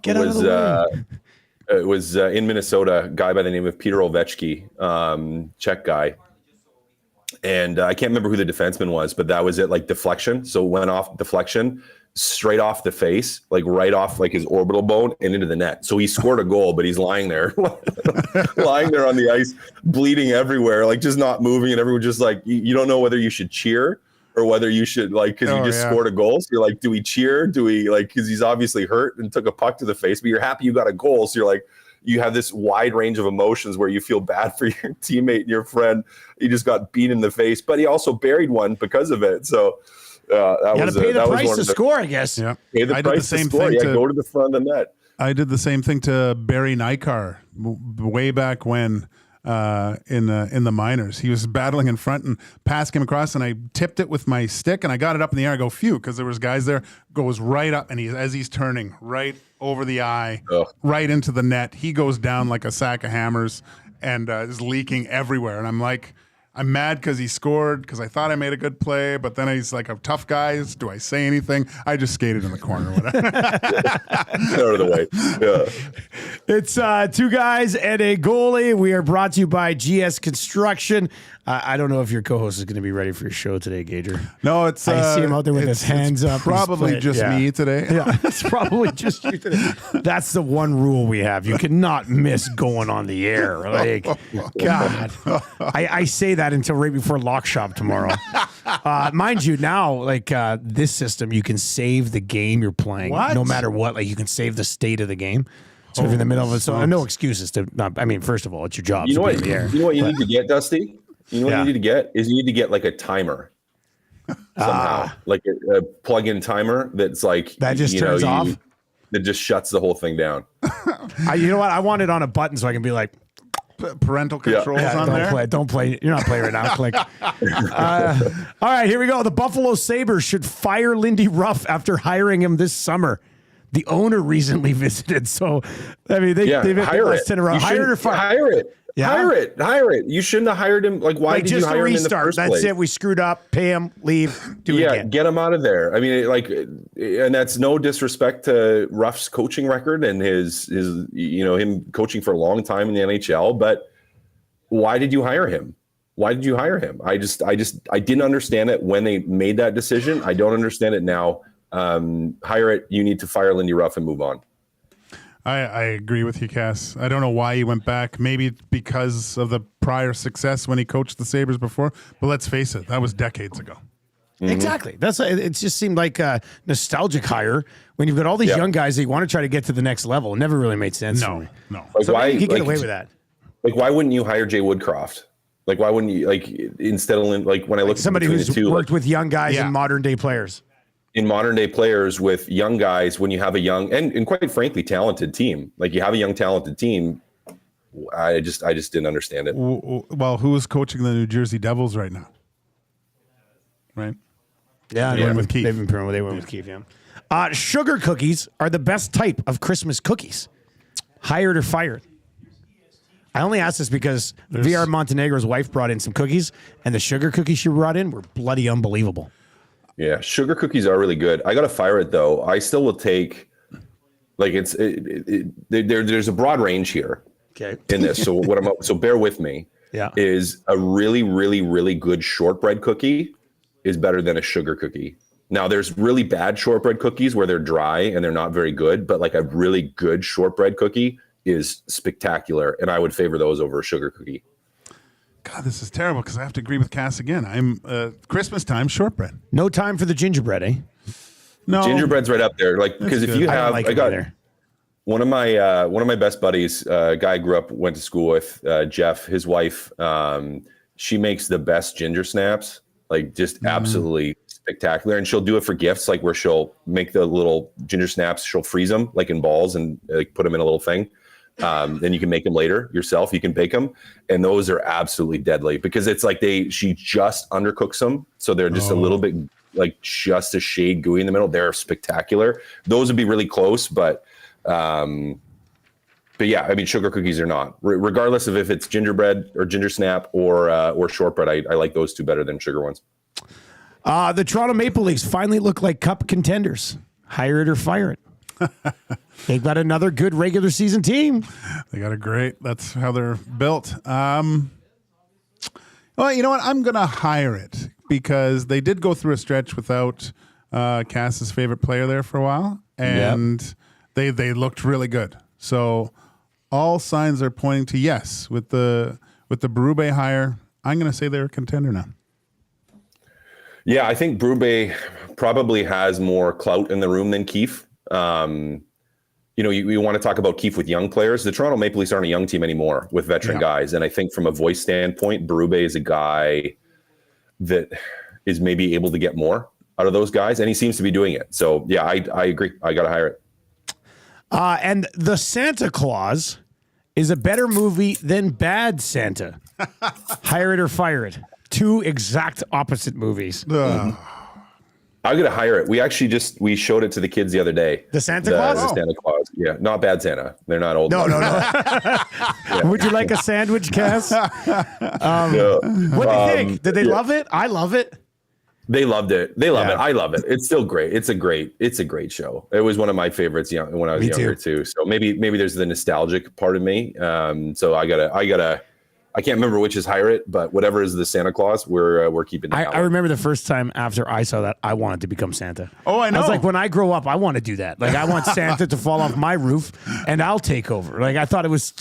was in Minnesota, a guy by the name of Peter Ovechkin, Czech guy. And I can't remember who the defenseman was, but that was it, like deflection. So it went off deflection, straight off the face, like right off like his orbital bone and into the net. So he scored a goal, but he's lying there, lying there on the ice, bleeding everywhere, like just not moving. And everyone just like, you don't know whether you should cheer or whether you should like, because you just scored a goal. So you're like, do we cheer? Do we like, because he's obviously hurt and took a puck to the face, but you're happy you got a goal. So you're like, you have this wide range of emotions where you feel bad for your teammate and your friend. He just got beat in the face, but he also buried one because of it. So that was pay the price to score, I guess. Yeah, pay the price to score. Go to the front of the net. I did the same thing to Barry Nykar way back when in the minors. He was battling in front and pass came across, and I tipped it with my stick, and I got it up in the air. I go, phew, because there was guys there. Goes right up, and as he's turning right over the eye, right into the net. He goes down like a sack of hammers and is leaking everywhere. And I'm like, I'm mad because he scored because I thought I made a good play, but then he's like a tough guy. Do I say anything? I just skated in the corner. Whatever. Out of the way. Yeah. It's Two Guys and a Goalie. We are brought to you by GS Construction. I don't know if your co-host is going to be ready for your show today, Gager. No, I see him out there with his hands up. Probably just me today. Yeah, it's probably just you today. That's the one rule we have. You cannot miss going on the air. Like, God, I say that until right before lock shop tomorrow. Mind you, now like this system, you can save the game you're playing, no matter what. Like you can save the state of the game. So if you're in the middle of it, so no excuses to not. I mean, first of all, it's your job. You know what? You know what you need to get, Dusty. You know what you need to get is you need to get like a timer somehow, like a plug-in timer that's like that just turns off. That just shuts the whole thing down. You know what? I want it on a button so I can be like parental controls on there. Don't play. You're not playing right now. Click. All right, here we go. The Buffalo Sabres should fire Lindy Ruff after hiring him this summer. The owner recently visited, so I mean they've hire it. Hire it or fire. Hire it. Yeah. Hire it. You shouldn't have hired him. Like, why did you hire him in the first place? That's it. We screwed up. Pay him. Leave. Do it again. Get him out of there. I mean, and that's no disrespect to Ruff's coaching record and his him coaching for a long time in the NHL. But why did you hire him? I didn't understand it when they made that decision. I don't understand it now. Hire it. You need to fire Lindy Ruff and move on. I agree with you, Kass. I don't know why he went back. Maybe because of the prior success when he coached the Sabres before. But let's face it, that was decades ago. Mm-hmm. Exactly. It just seemed like a nostalgic hire when you've got all these young guys that you want to try to get to the next level. It never really made sense. No. Like so why you get away with that? Like, why wouldn't you hire Jay Woodcroft? Like, why wouldn't you, like, instead of, like, when I look at somebody who's worked with young guys and modern day players? In modern day players with young guys, when you have a young and quite frankly talented team, like you have a young talented team, I just didn't understand it. Well, who is coaching the New Jersey Devils right now? Right? Yeah, they went with Keith. They went with Keith. Yeah. Sugar cookies are the best type of Christmas cookies. Hired or fired? I only ask this because VR Montenegro's wife brought in some cookies, and the sugar cookies she brought in were bloody unbelievable. Yeah, sugar cookies are really good. I got to fire it though. I still will take, like there's a broad range here. Okay. In this, so bear with me. Yeah. Is a really, really, really good shortbread cookie is better than a sugar cookie. Now there's really bad shortbread cookies where they're dry and they're not very good, but like a really good shortbread cookie is spectacular, and I would favor those over a sugar cookie. God, this is terrible because I have to agree with Kass again. I'm Christmas time shortbread. No time for the gingerbread, eh? No, gingerbread's right up there. Like because if you have, I got one of my best buddies, guy I went to school with, Jeff. His wife, she makes the best ginger snaps, like just absolutely spectacular. And she'll do it for gifts, like where she'll make the little ginger snaps, she'll freeze them like in balls and like put them in a little thing. Then you can make them later yourself. You can bake them, and those are absolutely deadly because it's like she just undercooks them, so they're just a little bit like just a shade gooey in the middle. They're spectacular. Those would be really close, but yeah, I mean, sugar cookies are not. Regardless of if it's gingerbread or ginger snap or shortbread, I like those two better than sugar ones. The Toronto Maple Leafs finally look like cup contenders. Hire it or fire it. They've got another good regular season team. They got a great. That's how they're built. Well, you know what? I'm going to hire it because they did go through a stretch without Kass's favorite player there for a while, and they looked really good. So all signs are pointing to yes with the Berube hire. I'm going to say they're a contender now. Yeah, I think Berube probably has more clout in the room than Keefe. You know, you want to talk about Keefe with young players. The Toronto Maple Leafs aren't a young team anymore with veteran guys. And I think from a voice standpoint, Berube is a guy that is maybe able to get more out of those guys. And he seems to be doing it. So, yeah, I agree. I got to hire it. And The Santa Claus is a better movie than Bad Santa. Hire it or fire it. Two exact opposite movies. I'm going to hire it. We showed it to the kids the other day. The Santa Claus? The Santa Claus. Yeah, not Bad Santa. They're not old. No. Would you like a sandwich, Kass? No. What do you think? Did they love it? I love it. They loved it. They love it. I love it. It's still great. It's a great show. It was one of my favorites when I was younger too. So maybe there's the nostalgic part of me. So I can't remember which is hire it, but whatever is the Santa Claus, we're keeping that. I remember the first time after I saw that, I wanted to become Santa. Oh, I know. I was like, when I grow up, I want to do that. Like, I want Santa to fall off my roof, and I'll take over. Like, I thought it was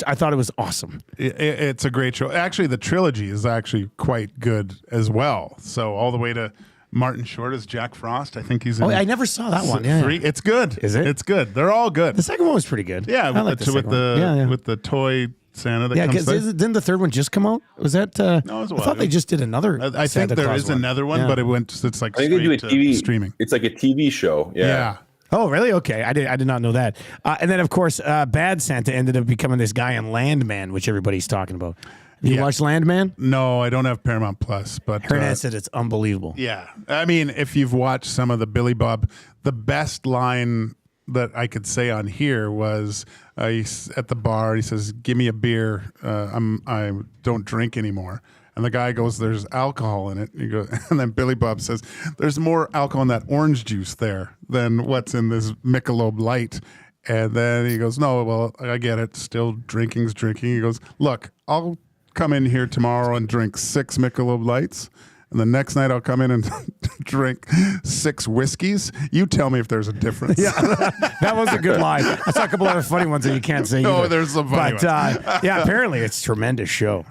awesome. It's a great show. Actually, the trilogy is actually quite good as well. So all the way to Martin Short as Jack Frost. I think he's in. Oh, I never saw that one. Yeah. It's good. Is it? It's good. They're all good. The second one was pretty good. Yeah, I like with the toy Santa that comes because didn't the third one just come out? Was that? No, it was a while I thought ago. they just did another. I think there is another one, but it's like I think they do a TV streaming. It's like a TV show. Yeah. Oh, really? Okay. I did not know that. And then, of course, Bad Santa ended up becoming this guy in Landman, which everybody's talking about. You watched Landman? No, I don't have Paramount Plus, but Hernandez said it's unbelievable. Yeah. I mean, if you've watched some of the Billy Bob, the best line that I could say on here was he's at the bar. He says, "Give me a beer. I don't drink anymore." And the guy goes, "There's alcohol in it." And then Billy Bob says, "There's more alcohol in that orange juice there than what's in this Michelob Light." And then he goes, "No, well, I get it. Still drinking's drinking." He goes, "Look, I'll come in here tomorrow and drink 6 Michelob Lights. And the next night I'll come in and drink 6 whiskeys. You tell me if there's a difference." Yeah, that was a good line. I saw a couple other funny ones that you can't say. No, there's some funny ones. Yeah, apparently it's a tremendous show.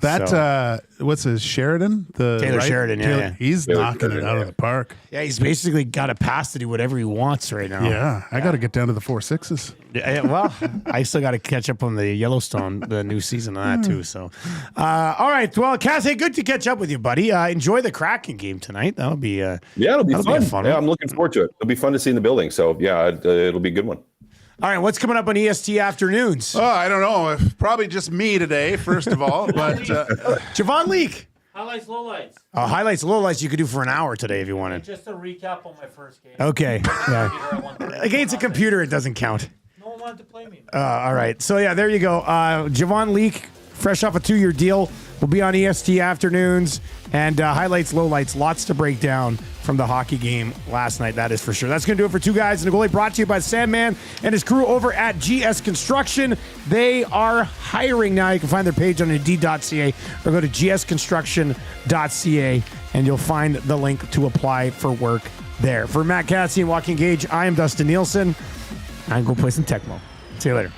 What's his Sheridan? Taylor Sheridan, yeah. He's knocking it out of the park. Yeah, he's basically got a pass to do whatever he wants right now. Yeah, I got to get down to the 4.6s. Yeah, well, I still got to catch up on the Yellowstone, the new season of that too. So, all right. Well, Kass, hey, good to catch up with you, buddy. Enjoy the Kraken game tonight. That'll be it'll be fun. Yeah, I'm looking forward to it. It'll be fun to see in the building. So yeah, it'll be a good one. All right, what's coming up on EST afternoons? Oh, I don't know. Probably just me today, first of all. But Javon Leake. Highlights, lowlights. Highlights, lowlights you could do for an hour today if you wanted. Just a recap on my first game. Okay. Yeah. Against a computer, it doesn't count. No one wanted to play me. All right. So, yeah, there you go. Javon Leake, fresh off a 2-year deal, will be on EST afternoons. And highlights, lowlights, lots to break down from the hockey game last night, that is for sure. That's going to do it for Two Guys and a Goalie, brought to you by Sandman and his crew over at GS Construction. They are hiring now. You can find their page on Indeed.ca or go to gsconstruction.ca and you'll find the link to apply for work there. For Matt Kassian and Joaquin Gage, I am Dustin Nielson. I'm going to play some Tecmo. See you later.